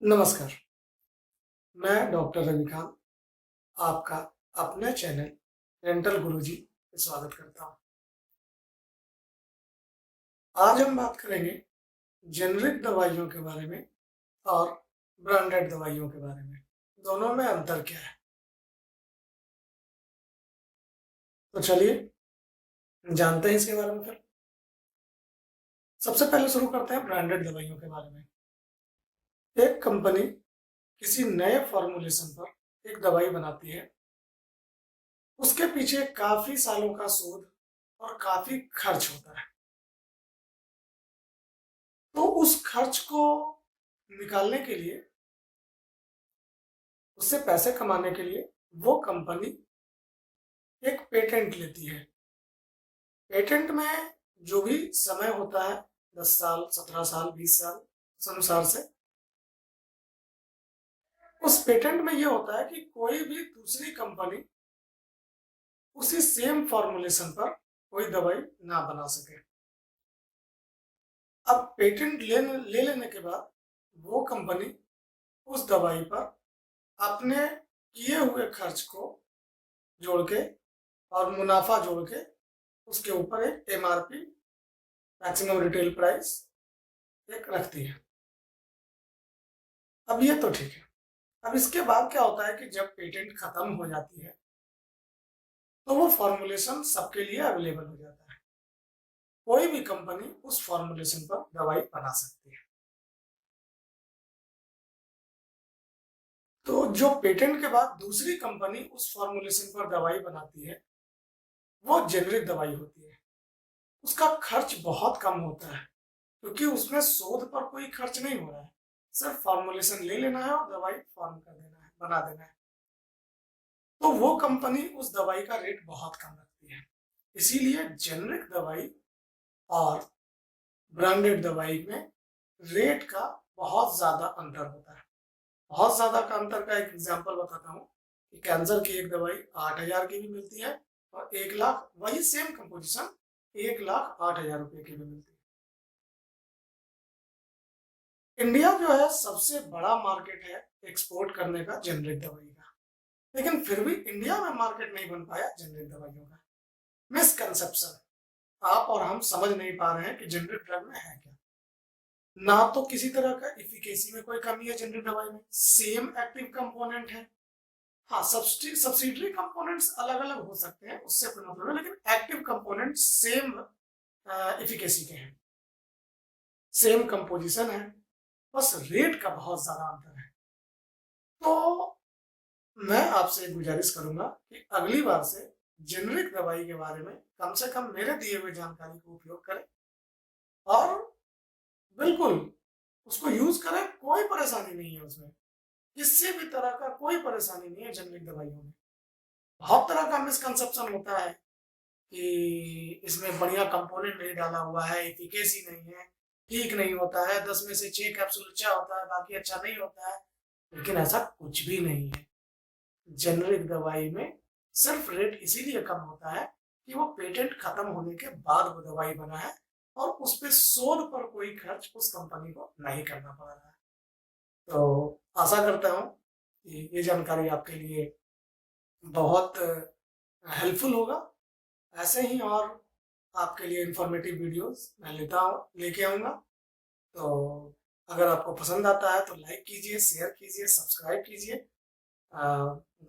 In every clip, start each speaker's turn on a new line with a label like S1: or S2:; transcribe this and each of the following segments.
S1: नमस्कार, मैं डॉक्टर रविकांत आपका अपने चैनल डेंटल गुरुजी में स्वागत करता हूँ। आज हम बात करेंगे जेनरिक दवाइयों के बारे में और ब्रांडेड दवाइयों के बारे में। दोनों में अंतर क्या है? तो चलिए जानते हैं इसके बारे में फिर। सबसे पहले शुरू करते हैं ब्रांडेड दवाइयों के बारे में। एक कंपनी किसी नए फॉर्मुलेशन पर एक दवाई बनाती है। उसके पीछे काफी सालों का शोध और काफी खर्च होता है। तो उस खर्च को निकालने के लिए, उससे पैसे कमाने के लिए वो कंपनी एक पेटेंट लेती है। पेटेंट में जो भी समय होता है, 10 साल, 17 साल, 20 साल, उस अनुसार से उस पेटेंट में ये होता है कि कोई भी दूसरी कंपनी उसी सेम फॉर्मुलेशन पर कोई दवाई ना बना सके। अब पेटेंट ले लेने के बाद वो कंपनी उस दवाई पर अपने किए हुए खर्च को जोड़ के और मुनाफा जोड़ के उसके ऊपर एक एमआरपी, मैक्सिमम रिटेल प्राइस, एक रखती है। अब ये तो ठीक है। अब इसके बाद क्या होता है कि जब पेटेंट खत्म हो जाती है तो वो फॉर्मुलेशन सबके लिए अवेलेबल हो जाता है। कोई भी कंपनी उस फॉर्मुलेशन पर दवाई बना सकती है। तो जो पेटेंट के बाद दूसरी कंपनी उस फॉर्मुलेशन पर दवाई बनाती है वो जेनरिक दवाई होती है। उसका खर्च बहुत कम होता है क्योंकि उसमें शोध पर कोई खर्च नहीं हो रहा है। सिर्फ फॉर्मुलेशन ले लेना है और दवाई फॉर्म कर देना है, बना देना है। तो वो कंपनी उस दवाई का रेट बहुत कम रखती है। इसीलिए जेनरिक दवाई और ब्रांडेड दवाई में रेट का बहुत ज्यादा अंतर होता है। बहुत ज्यादा का अंतर का एक एग्जांपल बताता हूँ कि कैंसर की एक दवाई 8,000 की भी मिलती है और 1 लाख, वही सेम कंपोजिशन 1,08,000 रुपए की भी मिलती है। इंडिया जो है सबसे बड़ा मार्केट है एक्सपोर्ट करने का जेनरिक दवाई का, लेकिन फिर भी इंडिया में मार्केट नहीं बन पाया जेनरिक दवाइयों का। मिसकंसेप्शन, आप और हम समझ नहीं पा रहे हैं कि जेनरिक ड्रग में है क्या। ना तो किसी तरह का इफिकेसी में कोई कमी है जेनरिक दवाई में, सेम एक्टिव कंपोनेंट है। हाँ, सब्सिडरी कंपोनेंट्स अलग अलग हो सकते हैं, उससे कोई मतलब नहीं, लेकिन एक्टिव कंपोनेंट सेम इफिकेसी के हैं, सेम कंपोजिशन है, बस रेट का बहुत ज्यादा अंतर है। तो मैं आपसे गुजारिश करूंगा कि अगली बार से जेनरिक दवाई के बारे में कम से कम मेरे दिए हुए जानकारी को उपयोग करें और बिल्कुल उसको यूज करें। कोई परेशानी नहीं है उसमें, किसी भी तरह का कोई परेशानी नहीं है जेनरिक दवाइयों में। बहुत तरह का मिसकंसेप्शन होता है कि इसमें बढ़िया कंपोनेंट नहीं डाला हुआ है, एफिकेसी नहीं है, ठीक नहीं होता है, 10 में से 6 कैप्सूल अच्छा होता है, बाकी अच्छा नहीं होता है। लेकिन ऐसा कुछ भी नहीं है। जेनरिक दवाई में सिर्फ रेट इसीलिए कम होता है कि वो पेटेंट खत्म होने के बाद वो दवाई बना है और उस पे शोध पर कोई खर्च उस कंपनी को नहीं करना पड़ रहा है। तो आशा करता हूँ कि ये जानकारी आपके लिए बहुत हेल्पफुल होगा। ऐसे ही और आपके लिए इंफॉर्मेटिव वीडियोस मैं लेके आऊँगा। तो अगर आपको पसंद आता है तो लाइक कीजिए, शेयर कीजिए, सब्सक्राइब कीजिए।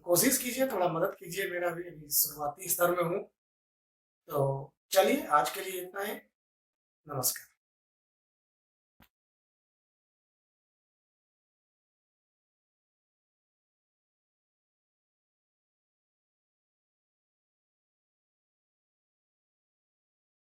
S1: कोशिश कीजिए, थोड़ा मदद कीजिए, मेरा भी अभी शुरुआती स्तर में हूँ। तो चलिए आज के लिए इतना ही। नमस्कार।